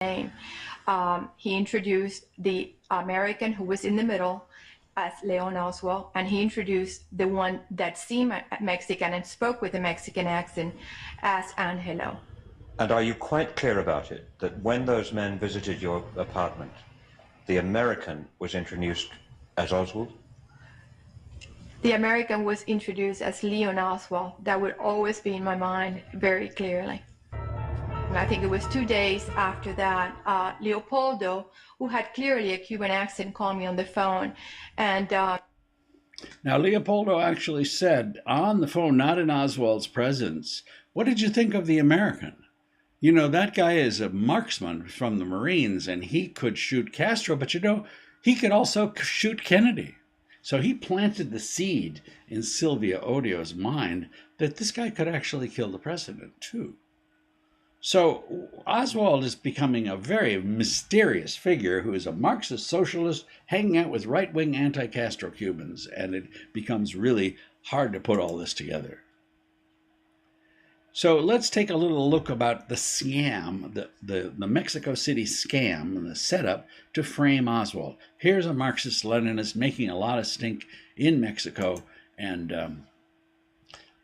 name. He introduced the American who was in the middle as Leon Oswald, and he introduced the one that seemed Mexican and spoke with a Mexican accent as Angelo. And are you quite clear about it, that when those men visited your apartment, the American was introduced as Oswald? The American was introduced as Leon Oswald. That would always be in my mind very clearly. And I think it was 2 days after that, Leopoldo, who had clearly a Cuban accent, called me on the phone. And now, Leopoldo actually said on the phone, not in Oswald's presence, "What did you think of the American? You know, that guy is a marksman from the Marines, and he could shoot Castro, but you know, he could also shoot Kennedy." So he planted the seed in Silvia Odio's mind that this guy could actually kill the president, too. So Oswald is becoming a very mysterious figure who is a Marxist socialist hanging out with right-wing anti-Castro Cubans, and it becomes really hard to put all this together. So let's take a little look about the scam, the Mexico City scam and the setup to frame Oswald. Here's a Marxist-Leninist making a lot of stink in Mexico, and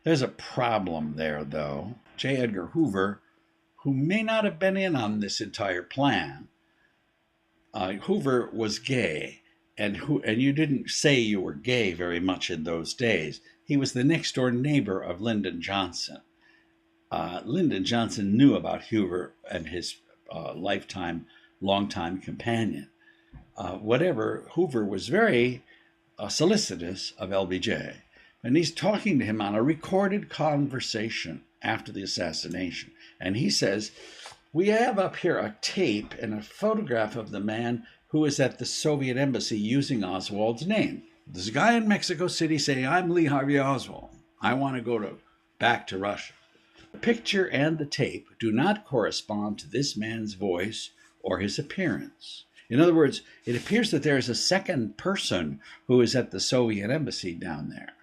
there's a problem there, though. J. Edgar Hoover, who may not have been in on this entire plan, Hoover was gay, and you didn't say you were gay very much in those days. He was the next-door neighbor of Lyndon Johnson. Lyndon Johnson knew about Hoover and his longtime companion. Hoover was very solicitous of LBJ, and he's talking to him on a recorded conversation after the assassination. And he says, "We have up here a tape and a photograph of the man who was at the Soviet embassy using Oswald's name. This guy in Mexico City saying, 'I'm Lee Harvey Oswald. I want to go back to Russia.' The picture and the tape do not correspond to this man's voice or his appearance. In other words, it appears that there is a second person who is at the Soviet embassy down there."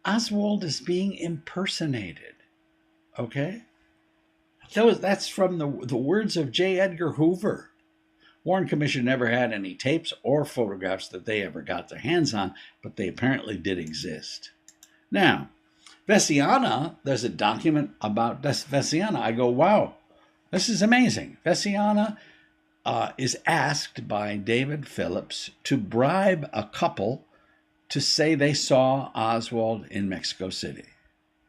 Oswald is being impersonated. Okay? That's from the words of J. Edgar Hoover. Warren Commission never had any tapes or photographs that they ever got their hands on, but they apparently did exist. Now, Veciana, there's a document about Veciana. I go, wow, this is amazing. Veciana is asked by David Phillips to bribe a couple to say they saw Oswald in Mexico City.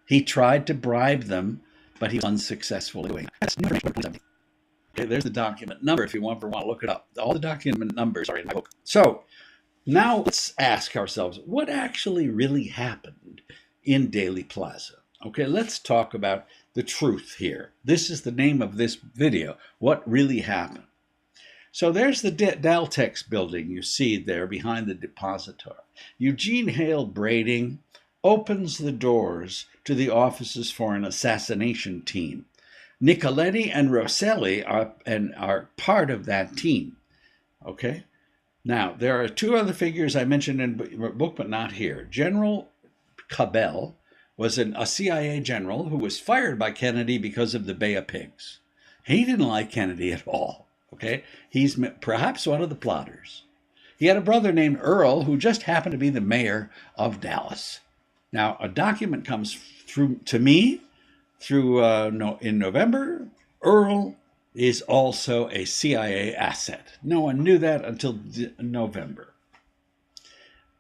He tried to bribe them, but he was unsuccessful doing it. Okay, there's the document number if you want to look it up. All the document numbers are in my book. So now let's ask ourselves, what actually really happened in Dealey Plaza? Okay, let's talk about the truth here. This is the name of this video, what really happened. So there's the Daltex building you see there behind the depository. Eugene Hale Brading opens the doors to the offices for an assassination team. Nicoletti and Rosselli are part of that team. Okay? Now, there are two other figures I mentioned in the book, but not here. General Cabell was a CIA general who was fired by Kennedy because of the Bay of Pigs. He didn't like Kennedy at all. Okay? He's perhaps one of the plotters. He had a brother named Earl who just happened to be the mayor of Dallas. Now, a document comes through to me in November. Earl is also a CIA asset. No one knew that until November.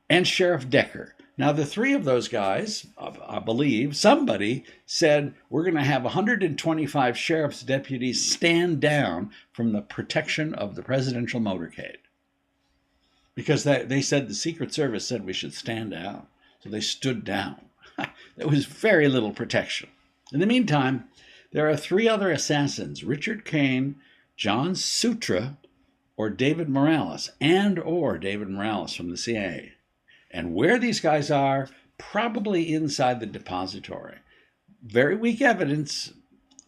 And Sheriff Decker. Now, the three of those guys, I believe, somebody said, we're going to have 125 sheriff's deputies stand down from the protection of the presidential motorcade. Because they said the Secret Service said we should stand down. So they stood down. There was very little protection. In the meantime, there are three other assassins, Richard Kane, John Sutra, or David Morales, or David Morales from the CIA. And where these guys are, probably inside the depository. Very weak evidence,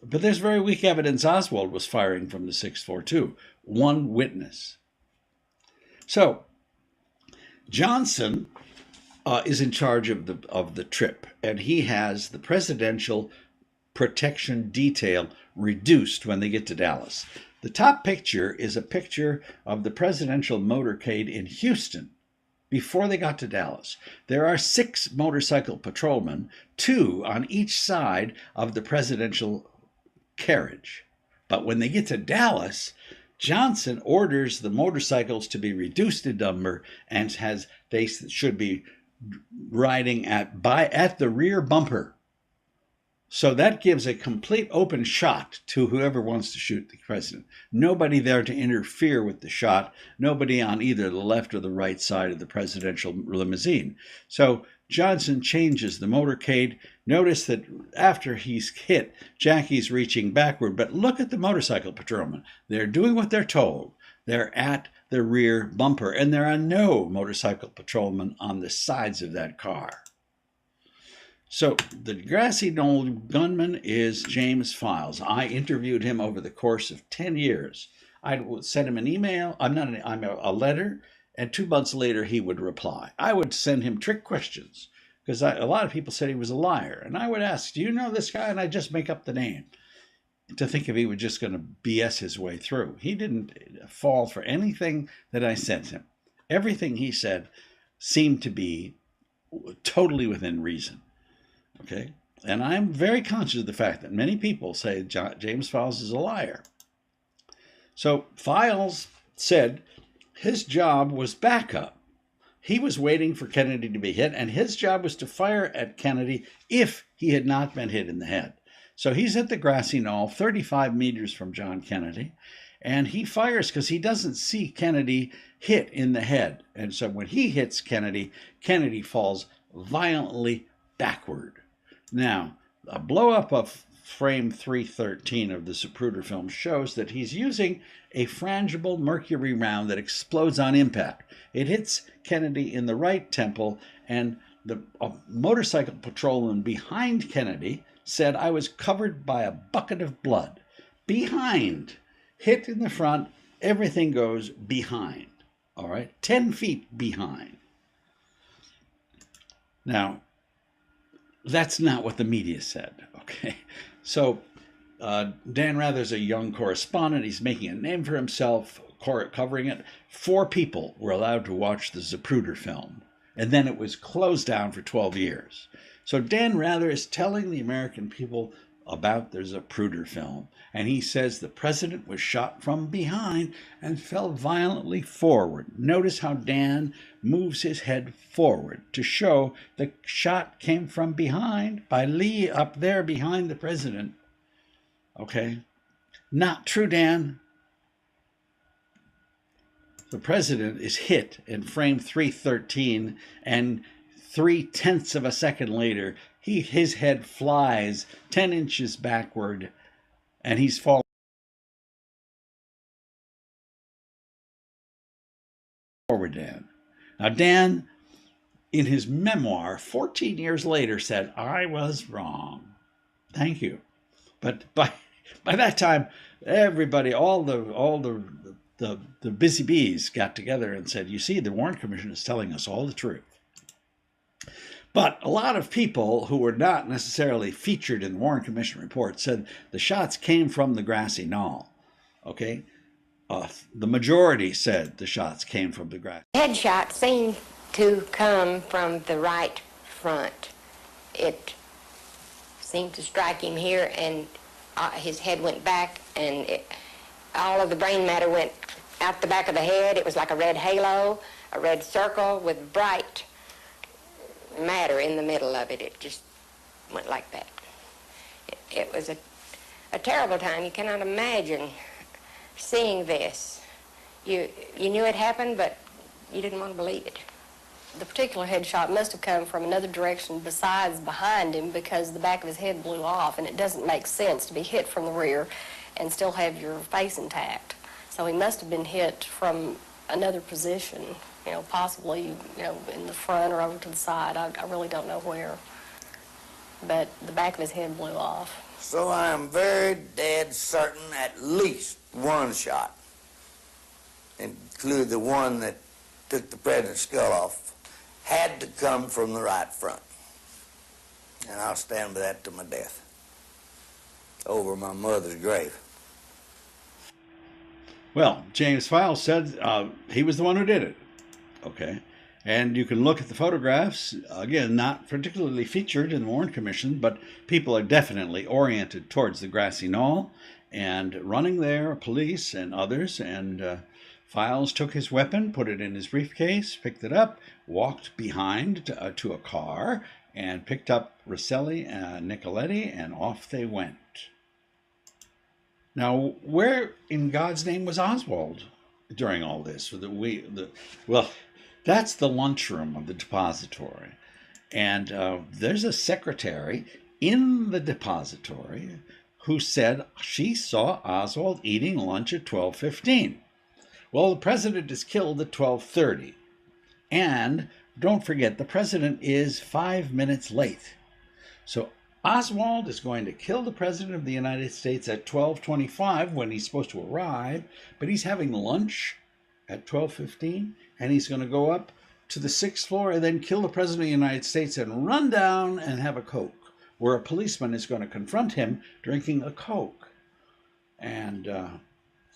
but there's very weak evidence Oswald was firing from the 642. One witness. So, Johnson is in charge of the trip, and he has the presidential protection detail reduced when they get to Dallas. The top picture is a picture of the presidential motorcade in Houston before they got to Dallas. There are 6 motorcycle patrolmen, 2 on each side of the presidential carriage. But when they get to Dallas, Johnson orders the motorcycles to be reduced in number and they should be riding at the rear bumper. So that gives a complete open shot to whoever wants to shoot the president. Nobody there to interfere with the shot. Nobody on either the left or the right side of the presidential limousine. So Johnson changes the motorcade. Notice that after he's hit, Jackie's reaching backward. But look at the motorcycle patrolmen. They're doing what they're told. They're at the rear bumper. And there are no motorcycle patrolmen on the sides of that car. So the grassy knoll gunman is James Files. I interviewed him over the course of 10 years. I would send him an email, a letter, and 2 months later he would reply. I would send him trick questions because a lot of people said he was a liar. And I would ask, do you know this guy? And I'd just make up the name to think if he was just going to BS his way through. He didn't fall for anything that I sent him. Everything he said seemed to be totally within reason. Okay, and I'm very conscious of the fact that many people say James Files is a liar. So Files said his job was backup. He was waiting for Kennedy to be hit, and his job was to fire at Kennedy if he had not been hit in the head. So he's at the grassy knoll, 35 meters from John Kennedy, and he fires because he doesn't see Kennedy hit in the head. And so when he hits Kennedy, Kennedy falls violently backward. Now, a blow-up of frame 313 of the Zapruder film shows that he's using a frangible mercury round that explodes on impact. It hits Kennedy in the right temple, and the motorcycle patrolman behind Kennedy said, I was covered by a bucket of blood. Behind. Hit in the front, everything goes behind. All right? 10 feet behind. Now, that's not what the media said, okay? So Dan Rather's a young correspondent. He's making a name for himself, covering it. 4 people were allowed to watch the Zapruder film, and then it was closed down for 12 years. So Dan Rather is telling the American people about the Zapruder film, and he says the president was shot from behind and fell violently forward. Notice how Dan moves his head forward to show the shot came from behind by Lee up there behind the president. Okay? Not true, Dan. The president is hit in frame 313, and 0.3 of a second later, his head flies 10 inches backward, and he's falling forward, Dan. Now, Dan, in his memoir, 14 years later, said, I was wrong. Thank you. But by that time, everybody, all the busy bees got together and said, you see, the Warren Commission is telling us all the truth. But a lot of people who were not necessarily featured in the Warren Commission report said the shots came from the grassy knoll. Okay? The majority said the shots came from the grassy. Headshot seemed to come from the right front. It seemed to strike him here, and his head went back, and all of the brain matter went out the back of the head. It was like a red halo, a red circle with bright matter in the middle of it. It just went like that. It was a terrible time. You cannot imagine seeing this. You knew it happened, but you didn't want to believe it. The particular headshot must have come from another direction besides behind him, because the back of his head blew off, and it doesn't make sense to be hit from the rear and still have your face intact. So he must have been hit from another position, possibly, in the front or over to the side. I really don't know where. But the back of his head blew off. So I am very dead certain at least one shot, including the one that took the president's skull off, had to come from the right front. And I'll stand by that to my death, over my mother's grave. Well, James Files said he was the one who did it. Okay. And you can look at the photographs, again, not particularly featured in the Warren Commission, but people are definitely oriented towards the grassy knoll and running there, police and others. And Files took his weapon, put it in his briefcase, picked it up, walked behind to a car, and picked up Rosselli and Nicoletti, and off they went. Now, where in God's name was Oswald during all this? Well, that's the lunchroom of the depository. And there's a secretary in the depository who said she saw Oswald eating lunch at 12:15. Well, the president is killed at 12:30. And don't forget, the president is 5 minutes late. So Oswald is going to kill the president of the United States at 12:25 when he's supposed to arrive, but he's having lunch at 12:15, and he's going to go up to the 6th floor and then kill the president of the United States and run down and have a Coke, where a policeman is going to confront him drinking a Coke. And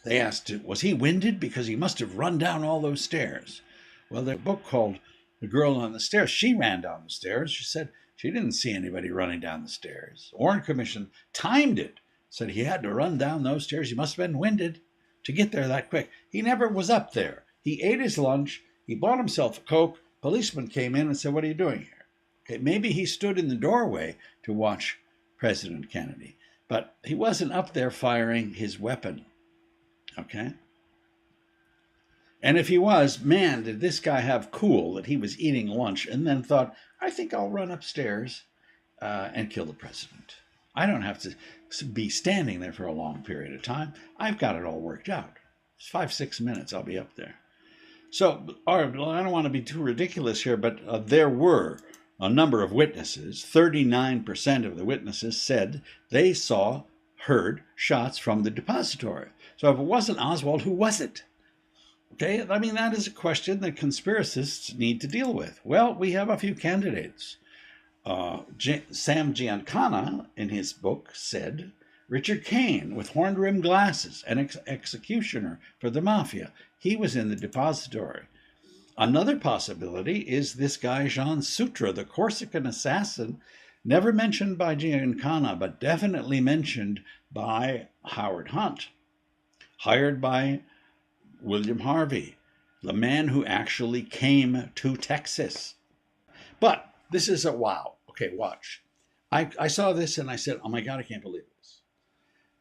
they asked, was he winded? Because he must have run down all those stairs. Well, there's a book called The Girl on the Stairs. She ran down the stairs. She said she didn't see anybody running down the stairs. The Warren Commission timed it, said he had to run down those stairs. He must have been winded to get there that quick. He never was up there. He ate his lunch. He bought himself a Coke. Policeman came in and said, what are you doing here? Okay, maybe he stood in the doorway to watch President Kennedy, but he wasn't up there firing his weapon. Okay? And if he was, man, did this guy have cool that he was eating lunch and then thought, I think I'll run upstairs and kill the president. I don't have to be standing there for a long period of time. I've got it all worked out. It's 5-6 minutes, I'll be up there. So, I don't want to be too ridiculous here, but there were a number of witnesses. 39% of the witnesses said they heard shots from the depository. So if it wasn't Oswald, who was it? Okay, I mean, that is a question that conspiracists need to deal with. Well, we have a few candidates. Sam Giancana, in his book, said Richard Kane with horn-rimmed glasses, an executioner for the mafia. He was in the depository. Another possibility is this guy, Jean Sutra, the Corsican assassin, never mentioned by Giancana, but definitely mentioned by Howard Hunt, hired by William Harvey, the man who actually came to Texas. But this is a wow. Okay, watch. I saw this and I said, oh my God, I can't believe this.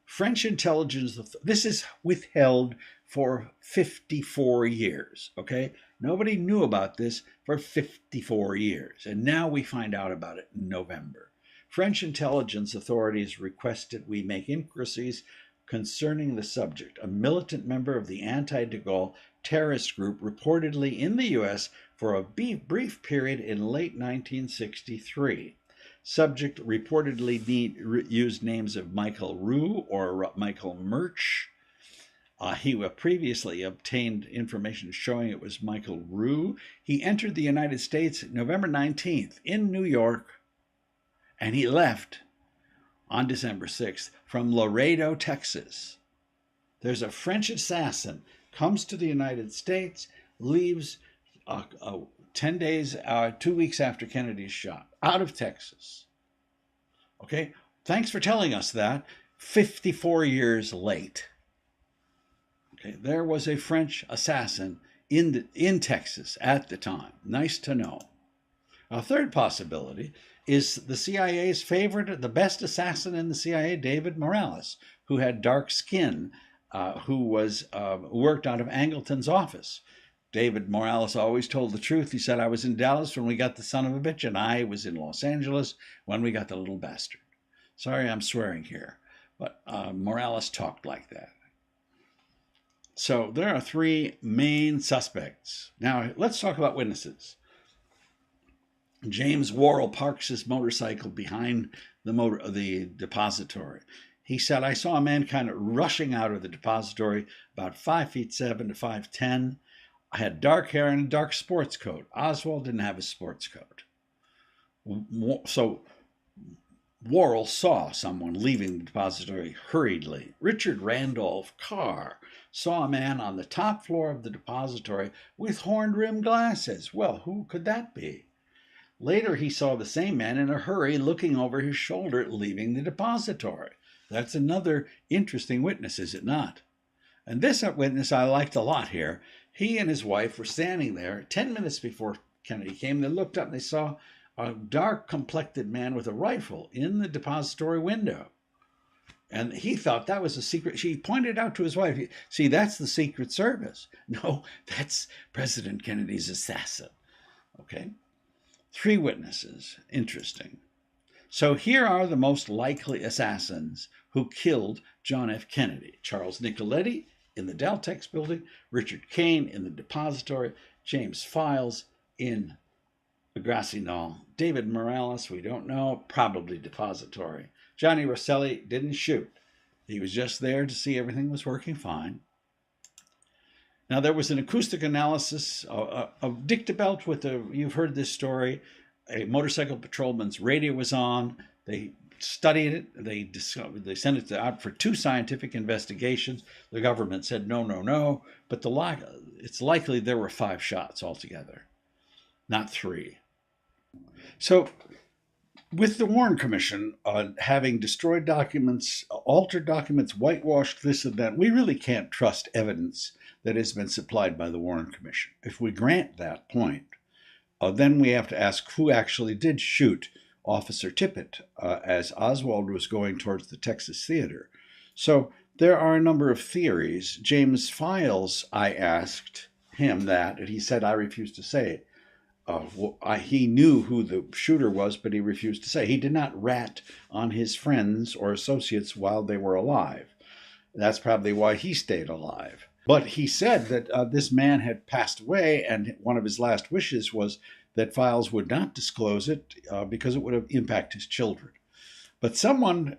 French intelligence, this is withheld for 54 years, okay? Nobody knew about this for 54 years, and now we find out about it in November. French intelligence authorities requested we make inquiries concerning the subject. A militant member of the anti-de Gaulle terrorist group reportedly in the U.S. for a brief period in late 1963. Subject reportedly used names of Michael Roux or Michael Murch. He previously obtained information showing it was Michael Roux. He entered the United States November 19th in New York, and he left on December 6th from Laredo, Texas. There's a French assassin, comes to the United States, leaves 10 days, 2 weeks after Kennedy's shot, out of Texas. Okay, thanks for telling us that. 54 years late. Okay, there was a French assassin in Texas at the time. Nice to know. A third possibility is the CIA's favorite, the best assassin in the CIA, David Morales, who had dark skin, who was worked out of Angleton's office. David Morales always told the truth. He said, I was in Dallas when we got the son of a bitch, and I was in Los Angeles when we got the little bastard. Sorry, I'm swearing here, but Morales talked like that. So there are three main suspects. Now, let's talk about witnesses. James Worrell parks his motorcycle behind the depository. He said, I saw a man kind of rushing out of the depository, about 5'7" to 5'10". I had dark hair and a dark sports coat. Oswald didn't have a sports coat. So Worrell saw someone leaving the depository hurriedly. Richard Randolph Carr saw a man on the top floor of the depository with horn-rimmed glasses. Well, who could that be? Later, he saw the same man in a hurry looking over his shoulder leaving the depository. That's another interesting witness, is it not? And this witness I liked a lot here. He and his wife were standing there 10 minutes before Kennedy came. They looked up and they saw a dark-complected man with a rifle in the depository window. And he thought that was a secret. She pointed out to his wife, see, that's the Secret Service. No, that's President Kennedy's assassin. Okay? 3 witnesses. Interesting. So here are the most likely assassins who killed John F. Kennedy. Charles Nicoletti in the Daltex building, Richard Kane in the depository, James Files in the Grassy Knoll, David Morales, we don't know, probably depository. Johnny Rosselli didn't shoot. He was just there to see everything was working fine. Now, there was an acoustic analysis of dictabelt with you've heard this story, a motorcycle patrolman's radio was on. They studied it. They sent it out for 2 scientific investigations. The government said no, but it's likely there were 5 shots altogether, not 3. So with the Warren Commission having destroyed documents, altered documents, whitewashed this and that, we really can't trust evidence that has been supplied by the Warren Commission. If we grant that point, then we have to ask who actually did shoot Officer Tippit as Oswald was going towards the Texas Theater. So there are a number of theories. James Files, I asked him that, and he said, I refuse to say it. He knew who the shooter was, but he refused to say. He did not rat on his friends or associates while they were alive. That's probably why he stayed alive. But he said that this man had passed away, and one of his last wishes was that Files would not disclose it because it would have impacted his children. But someone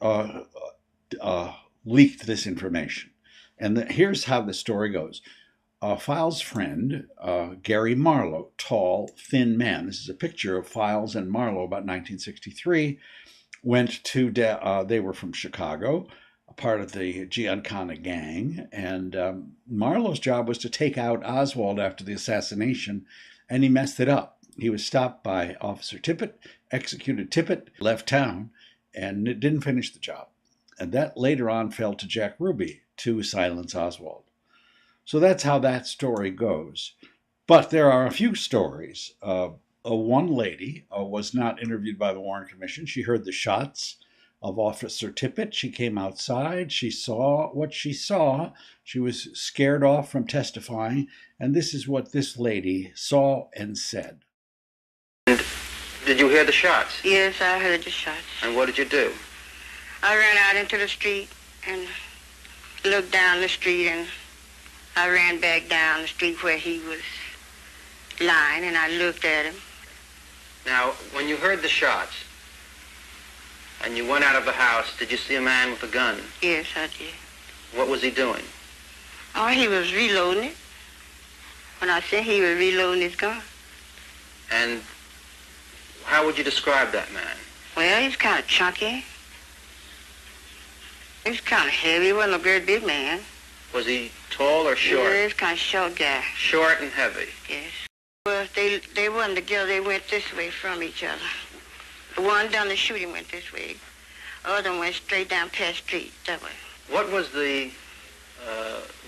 leaked this information. And here's how the story goes. Files' friend, Gary Marlowe, tall, thin man. This is a picture of Files and Marlowe about 1963. Went to, they were from Chicago, a part of the Giancana gang. And Marlowe's job was to take out Oswald after the assassination, and he messed it up. He was stopped by Officer Tippit, executed Tippit, left town, and didn't finish the job. And that later on fell to Jack Ruby to silence Oswald. So that's how that story goes. But there are a few stories. One lady was not interviewed by the Warren Commission. She heard the shots of Officer Tippit. She came outside. She saw what she saw. She was scared off from testifying. And this is what this lady saw and said. And did you hear the shots? Yes, I heard the shots. And what did you do? I ran out into the street and looked down the street, and I ran back down the street where he was lying, and I looked at him. Now, when you heard the shots and you went out of the house, did you see a man with a gun? Yes, I did. What was he doing? Oh, he was reloading it. When I said he was reloading his gun. And how would you describe that man? Well, he's kind of chunky. He's kind of heavy. He wasn't a very big man. Was he tall or short? Yeah, he's kind of short guy. Short and heavy. Yes. Well, they weren't together. They went this way from each other. The one done the shooting went this way. The other went straight down past the street that way. What was the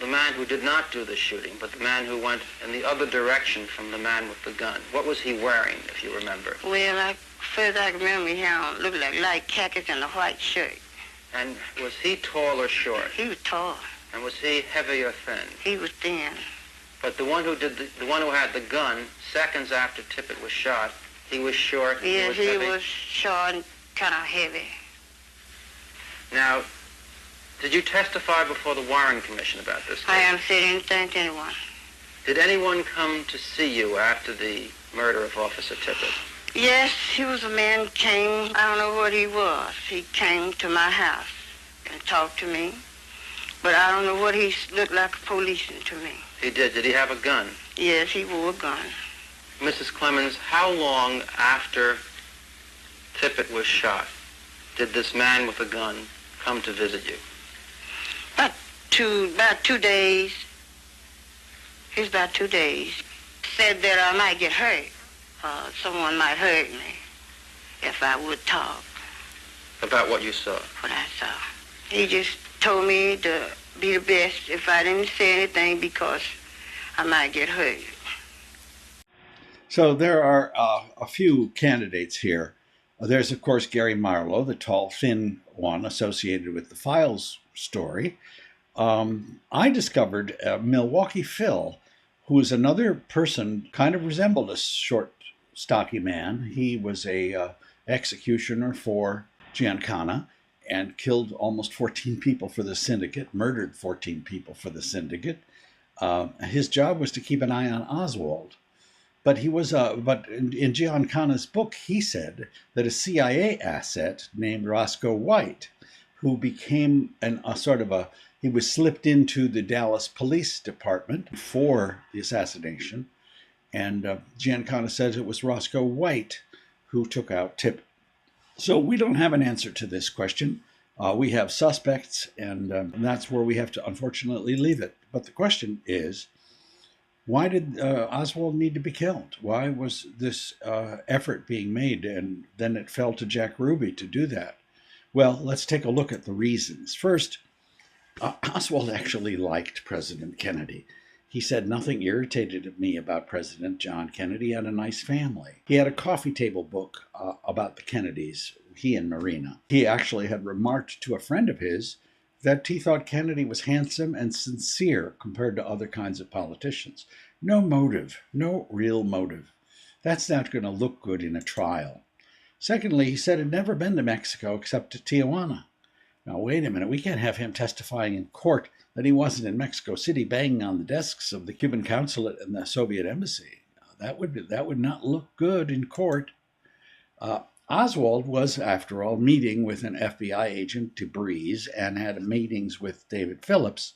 man man who did not do the shooting, but the man who went in the other direction from the man with the gun. What was he wearing, if you remember? Well, first I remember he looked like light khakis and a white shirt. And was he tall or short? He was tall. And was he heavy or thin? He was thin. But the one who had the gun, seconds after Tippit was shot, he was short. Yes, he was heavy? was short and kind of heavy. Now, did you testify before the Warren Commission about this case? I haven't said anything to anyone. Did anyone come to see you after the murder of Officer Tippit? Yes, he was a man came, I don't know what he was. He came to my house and talked to me. But I don't know what he looked like a policeman to me. He did. Did he have a gun? Yes, he wore a gun. Mrs. Clemens, how long after Tippit was shot did this man with a gun come to visit you? About 2 days. It was about 2 days. Said that I might get hurt. Someone might hurt me if I would talk. About what you saw? What I saw. He just told me to be the best if I didn't say anything because I might get hurt. So there are a few candidates here. There's, of course, Gary Marlowe, the tall, thin one associated with the Files story. I discovered Milwaukee Phil, who is another person, kind of resembled a short, stocky man. He was a executioner for Giancana and killed almost 14 people for the syndicate, murdered 14 people for the syndicate. His job was to keep an eye on Oswald. But he was, but in Giancana's book, he said that a CIA asset named Roscoe White, who became he was slipped into the Dallas Police Department for the assassination. And Giancana says it was Roscoe White who took out Tippit. So we don't have an answer to this question. We have suspects, and that's where we have to unfortunately leave it. But the question is, why did Oswald need to be killed? Why was this effort being made? And then it fell to Jack Ruby to do that. Well, let's take a look at the reasons. First, Oswald actually liked President Kennedy. He said, nothing irritated me about President John Kennedy. He had a nice family. He had a coffee table book about the Kennedys, he and Marina. He actually had remarked to a friend of his that he thought Kennedy was handsome and sincere compared to other kinds of politicians. No motive, no real motive. That's not going to look good in a trial. Secondly, he said he'd never been to Mexico except to Tijuana. Now, wait a minute, we can't have him testifying in court that he wasn't in Mexico City banging on the desks of the Cuban consulate and the Soviet embassy. That would not look good in court. Oswald was, after all, meeting with an FBI agent, DeBreeze, and had meetings with David Phillips,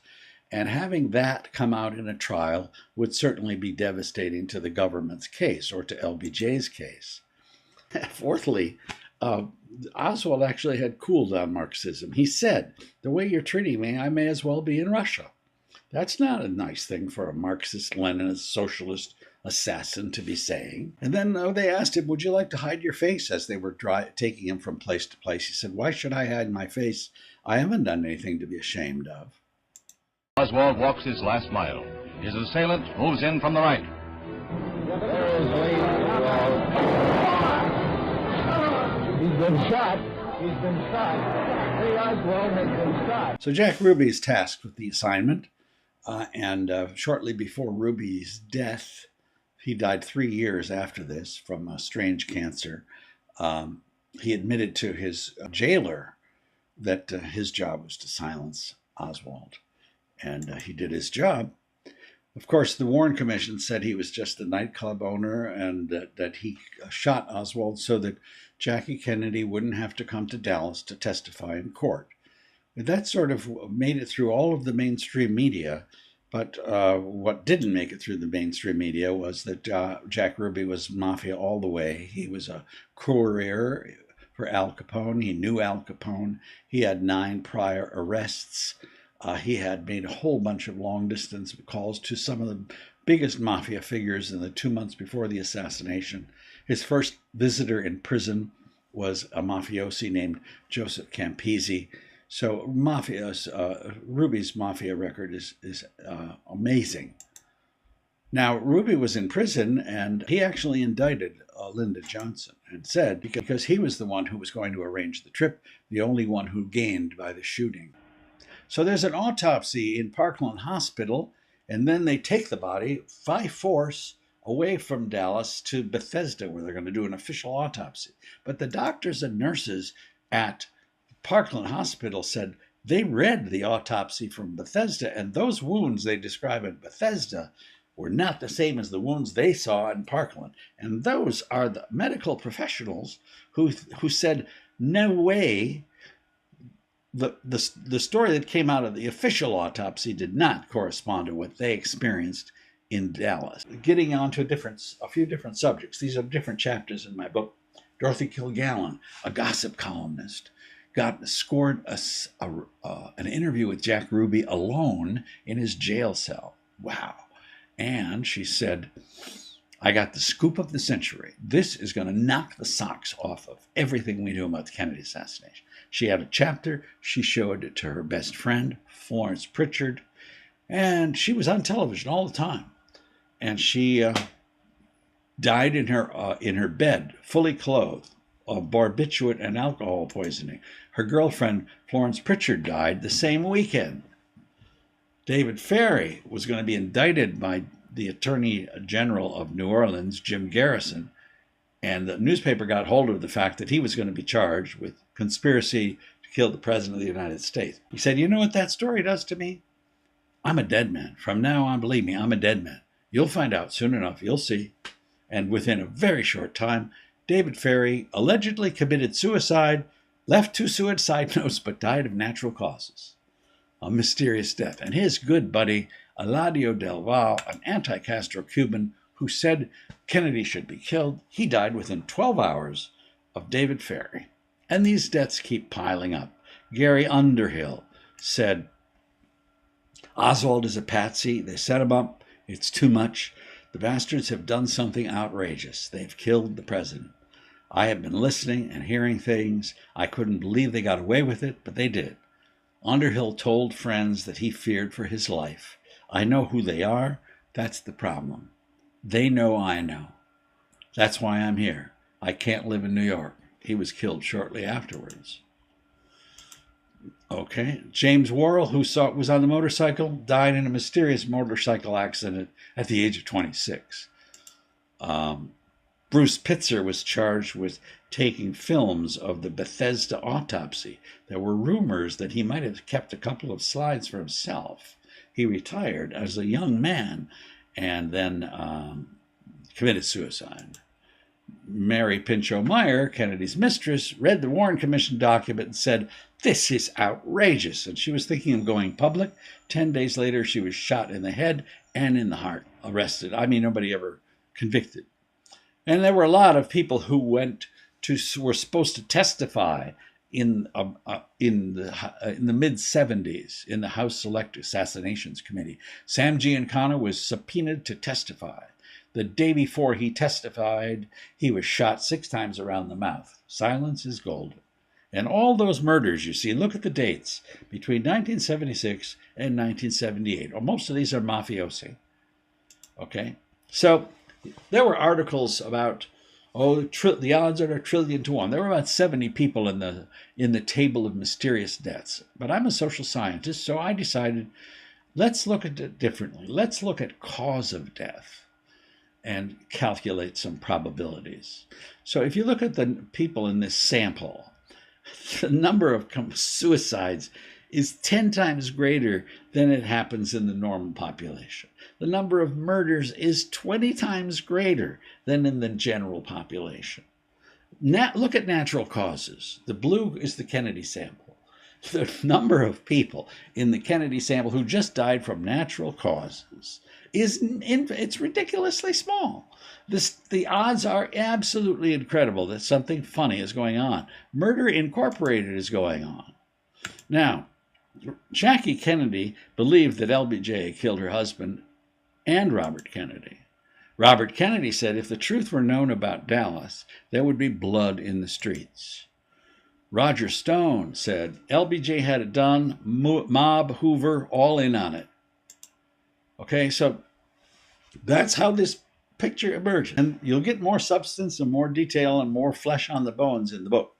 and having that come out in a trial would certainly be devastating to the government's case or to LBJ's case. Fourthly, Oswald actually had cooled on Marxism. He said, the way you're treating me, I may as well be in Russia. That's not a nice thing for a Marxist-Leninist socialist assassin to be saying. And then they asked him, would you like to hide your face, as they were taking him from place to place. He said, why should I hide my face? I haven't done anything to be ashamed of. Oswald walks his last mile. His assailant moves in from the right. He's been shot. He's been shot. Lee Oswald has been shot. So Jack Ruby is tasked with the assignment. And shortly before Ruby's death, he died 3 years after this from a strange cancer. He admitted to his jailer that his job was to silence Oswald. And he did his job. Of course, the Warren Commission said he was just a nightclub owner and that he shot Oswald so that Jackie Kennedy wouldn't have to come to Dallas to testify in court. That sort of made it through all of the mainstream media, but what didn't make it through the mainstream media was that Jack Ruby was mafia all the way. He was a courier for Al Capone. He knew Al Capone. He had 9 prior arrests. He had made a whole bunch of long-distance calls to some of the biggest mafia figures in the 2 months before the assassination. His first visitor in prison was a mafiosi named Joseph Campisi. So Ruby's mafia record is amazing. Now, Ruby was in prison, and he actually indicted Lyndon Johnson and said, because he was the one who was going to arrange the trip, the only one who gained by the shooting. So there's an autopsy in Parkland Hospital, and then they take the body by force away from Dallas to Bethesda, where they're going to do an official autopsy. But the doctors and nurses at Parkland Hospital said they read the autopsy from Bethesda, and those wounds they describe in Bethesda were not the same as the wounds they saw in Parkland. And those are the medical professionals who said, no way. The story that came out of the official autopsy did not correspond to what they experienced in Dallas. Getting on to a few different subjects. These are different chapters in my book. Dorothy Kilgallen, a gossip columnist, scored an interview with Jack Ruby alone in his jail cell. Wow. And she said, I got the scoop of the century. This is going to knock the socks off of everything we knew about the Kennedy assassination. She had a chapter. She showed it to her best friend, Florence Pritchard, and she was on television all the time. And she died in her bed, fully clothed, of barbiturate and alcohol poisoning. Her girlfriend, Florence Pritchard, died the same weekend. David Ferry was going to be indicted by the Attorney General of New Orleans, Jim Garrison, and the newspaper got hold of the fact that he was going to be charged with conspiracy to kill the President of the United States. He said, you know what that story does to me? I'm a dead man. From now on, believe me, I'm a dead man. You'll find out soon enough. You'll see. And within a very short time, David Ferry allegedly committed suicide, left 2 suicide notes, but died of natural causes. A mysterious death. And his good buddy, Eladio Del Valle, an anti-Castro Cuban who said Kennedy should be killed, he died within 12 hours of David Ferry. And these deaths keep piling up. Gary Underhill said, Oswald is a patsy. They set him up. It's too much. The bastards have done something outrageous. They've killed the president. I have been listening and hearing things. I couldn't believe they got away with it, but they did. Underhill told friends that he feared for his life. I know who they are. That's the problem. They know I know. That's why I'm here. I can't live in New York. He was killed shortly afterwards. Okay. James Worrell, who was on the motorcycle, died in a mysterious motorcycle accident at the age of 26. Bruce Pitzer was charged with taking films of the Bethesda autopsy. There were rumors that he might have kept a couple of slides for himself. He retired as a young man and then committed suicide. Mary Pinchot Meyer, Kennedy's mistress, read the Warren Commission document and said, this is outrageous. And she was thinking of going public. 10 days later, she was shot in the head and in the heart, arrested. I mean, nobody ever convicted. And there were a lot of people who were supposed to testify in the mid-70s in the House Select Assassinations Committee. Sam Giancana was subpoenaed to testify. The day before he testified, he was shot 6 times around the mouth. Silence is golden. And all those murders you see, look at the dates, between 1976 and 1978. Well, most of these are mafiosi. Okay? So there were articles about, the odds are 1,000,000,000 to 1. There were about 70 people in the table of mysterious deaths. But I'm a social scientist, so I decided, let's look at it differently. Let's look at cause of death and calculate some probabilities. So if you look at the people in this sample, the number of suicides is 10 times greater than it happens in the normal population. The number of murders is 20 times greater than in the general population. Look at natural causes. The blue is the Kennedy sample. The number of people in the Kennedy sample who just died from natural causes it's ridiculously small. The odds are absolutely incredible that something funny is going on. Murder Incorporated is going on. Now, Jackie Kennedy believed that LBJ killed her husband and Robert Kennedy. Robert Kennedy said if the truth were known about Dallas, there would be blood in the streets. Roger Stone said, LBJ had it done, mob, Hoover, all in on it. Okay, so that's how this picture emerged. And you'll get more substance and more detail and more flesh on the bones in the book.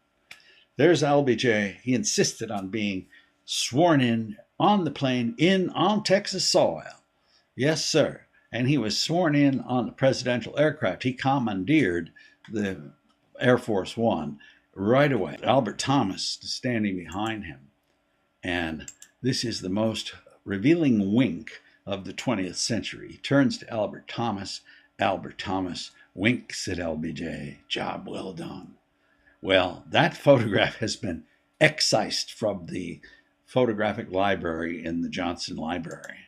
There's LBJ. He insisted on being sworn in on the plane on Texas soil. Yes, sir. And he was sworn in on the presidential aircraft. He commandeered the Air Force One right away. Albert Thomas is standing behind him. And this is the most revealing wink of the 20th century. He turns to Albert Thomas. Albert Thomas winks at LBJ. Job well done. Well, that photograph has been excised from the photographic library in the Johnson Library.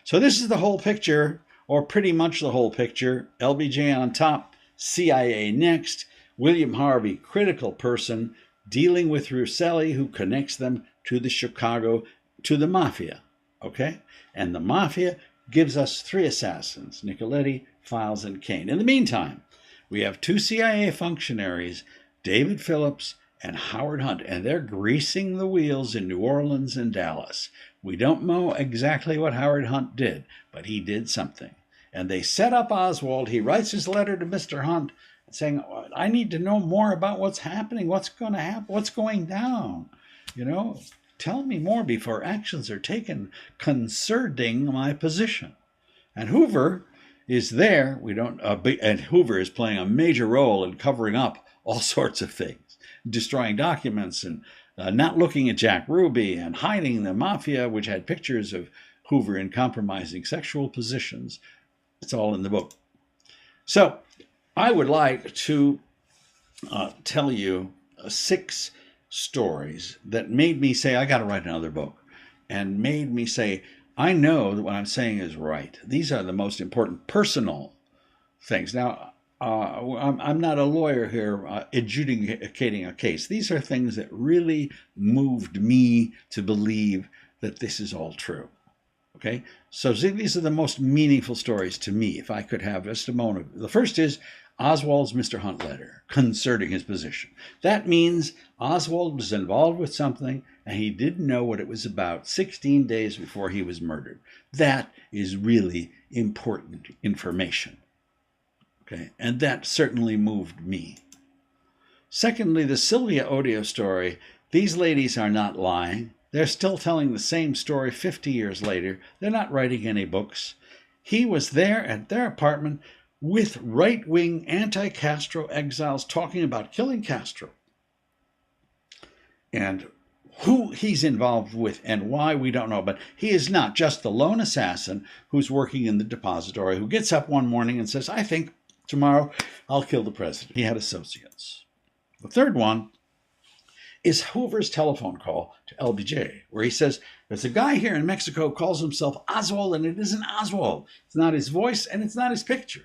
So this is the whole picture, or pretty much the whole picture. LBJ on top, CIA next, William Harvey, critical person, dealing with Rosselli, who connects them to the mafia, okay? And the mafia gives us 3 assassins, Nicoletti, Files, and Kane. In the meantime, we have 2 CIA functionaries, David Phillips and Howard Hunt, and they're greasing the wheels in New Orleans and Dallas. We don't know exactly what Howard Hunt did, but he did something. And they set up Oswald. He writes his letter to Mr. Hunt saying, I need to know more about what's happening, what's going to happen, what's going down. You know, tell me more before actions are taken concerning my position. And Hoover is there. And Hoover is playing a major role in covering up all sorts of things, destroying documents and not looking at Jack Ruby and hiding the mafia, which had pictures of Hoover in compromising sexual positions. It's all in the book. So I would like to tell you 6 stories that made me say, I got to write another book, and made me say, I know that what I'm saying is right. These are the most important personal things. Now, I'm not a lawyer here adjudicating a case. These are things that really moved me to believe that this is all true. Okay, so these are the most meaningful stories to me, if I could have just a moment. The first is Oswald's Mr. Hunt letter concerning his position. That means Oswald was involved with something and he didn't know what it was about 16 days before he was murdered. That is really important information. Okay, and that certainly moved me. Secondly, the Sylvia Odio story. These ladies are not lying. They're still telling the same story 50 years later. They're not writing any books. He was there at their apartment with right-wing anti-Castro exiles talking about killing Castro. And who he's involved with and why, we don't know. But he is not just the lone assassin who's working in the depository, who gets up one morning and says, I think tomorrow I'll kill the president. He had associates. The third one is Hoover's telephone call to LBJ, where he says, there's a guy here in Mexico who calls himself Oswald, and it isn't Oswald. It's not his voice, and it's not his picture.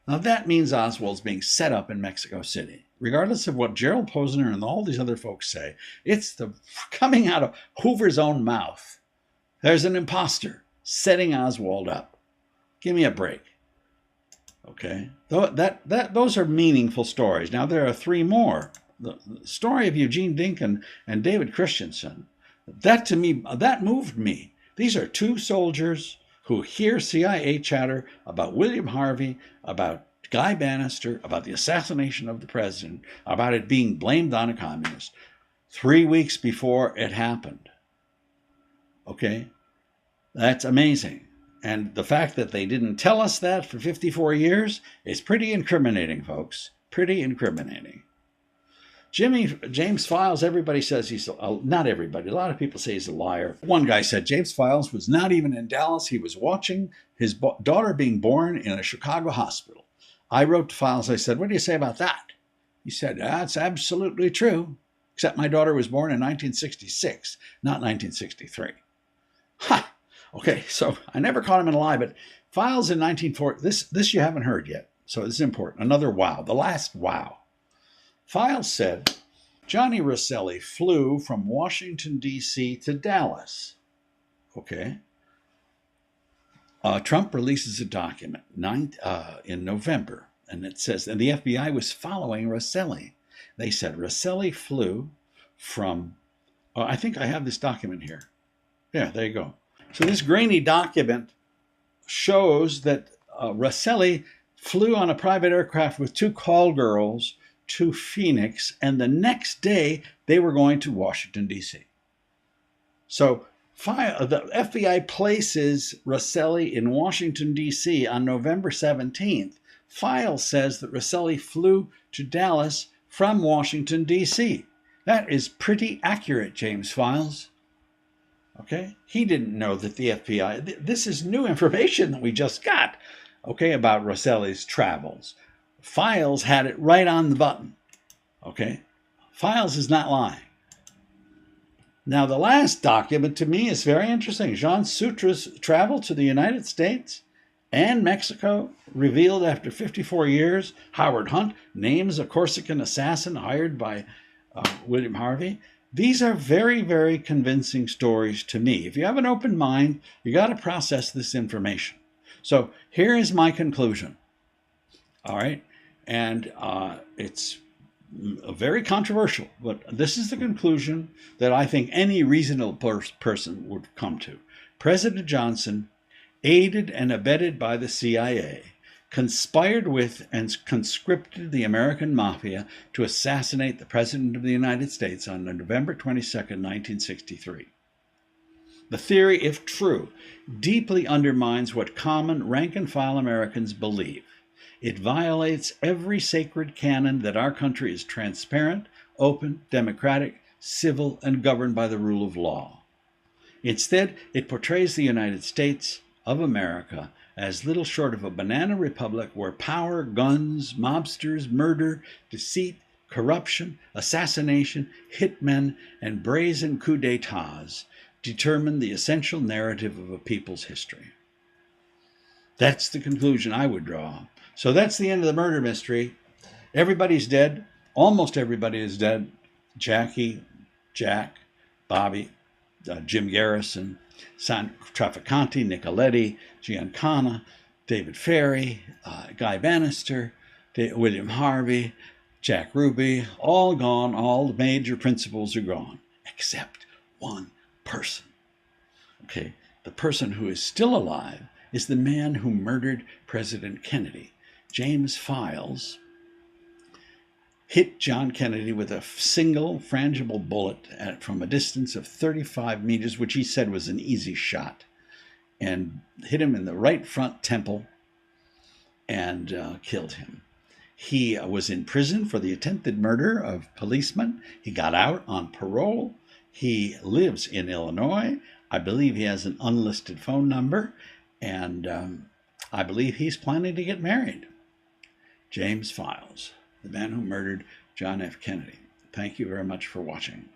Now that means Oswald's being set up in Mexico City. Regardless of what Gerald Posner and all these other folks say, it's coming out of Hoover's own mouth. There's an imposter setting Oswald up. Give me a break. Okay, those are meaningful stories. Now there are 3 more. The story of Eugene Dink and David Christensen, that to me, that moved me. These are 2 soldiers who hear CIA chatter about William Harvey, about Guy Bannister, about the assassination of the president, about it being blamed on a communist 3 weeks before it happened. Okay, that's amazing. And the fact that they didn't tell us that for 54 years is pretty incriminating, folks. Pretty incriminating. James Files, everybody says not everybody, a lot of people say he's a liar. One guy said James Files was not even in Dallas. He was watching his daughter being born in a Chicago hospital. I wrote to Files, I said, what do you say about that? He said, that's absolutely true, except my daughter was born in 1966, not 1963. Ha! Okay, so I never caught him in a lie, but Files in 1940, this you haven't heard yet, so this is important. Another wow, the last wow. Files said Johnny Rosselli flew from Washington, D.C. to Dallas. Okay. Trump releases a document in November, and it says, and the FBI was following Rosselli. They said Rosselli flew from, I think I have this document here. Yeah, there you go. So this grainy document shows that Rosselli flew on a private aircraft with 2 call girls to Phoenix, and the next day they were going to Washington, D.C. So the FBI places Rosselli in Washington, D.C. on November 17th. File says that Rosselli flew to Dallas from Washington, D.C. That is pretty accurate, James Files. Okay? He didn't know that the FBI, this is new information that we just got, okay, about Rosselli's travels. Files had it right on the button. Okay? Files is not lying. Now, the last document to me is very interesting. Jean Sutra's travel to the United States and Mexico, revealed after 54 years. Howard Hunt names a Corsican assassin hired by William Harvey. These are very, very convincing stories to me. If you have an open mind, you got to process this information. So here is my conclusion. All right. And it's very controversial, but this is the conclusion that I think any reasonable person would come to. President Johnson, aided and abetted by the CIA, conspired with and conscripted the American mafia to assassinate the President of the United States on November 22, 1963. The theory, if true, deeply undermines what common rank-and-file Americans believe. It violates every sacred canon that our country is transparent, open, democratic, civil, and governed by the rule of law. Instead, it portrays the United States of America as little short of a banana republic where power, guns, mobsters, murder, deceit, corruption, assassination, hitmen, and brazen coups d'etats determine the essential narrative of a people's history. That's the conclusion I would draw. So that's the end of the murder mystery. Everybody's dead. Almost everybody is dead. Jackie, Jack, Bobby, Jim Garrison, San Trafficante, Nicoletti, Giancana, David Ferry, Guy Bannister, William Harvey, Jack Ruby, all gone. All the major principals are gone, except one person. Okay, the person who is still alive is the man who murdered President Kennedy. James Files hit John Kennedy with a single frangible bullet from a distance of 35 meters, which he said was an easy shot, and hit him in the right front temple and killed him. He was in prison for the attempted murder of policemen. He got out on parole. He lives in Illinois. I believe he has an unlisted phone number, and I believe he's planning to get married. James Files, the man who murdered John F. Kennedy. Thank you very much for watching.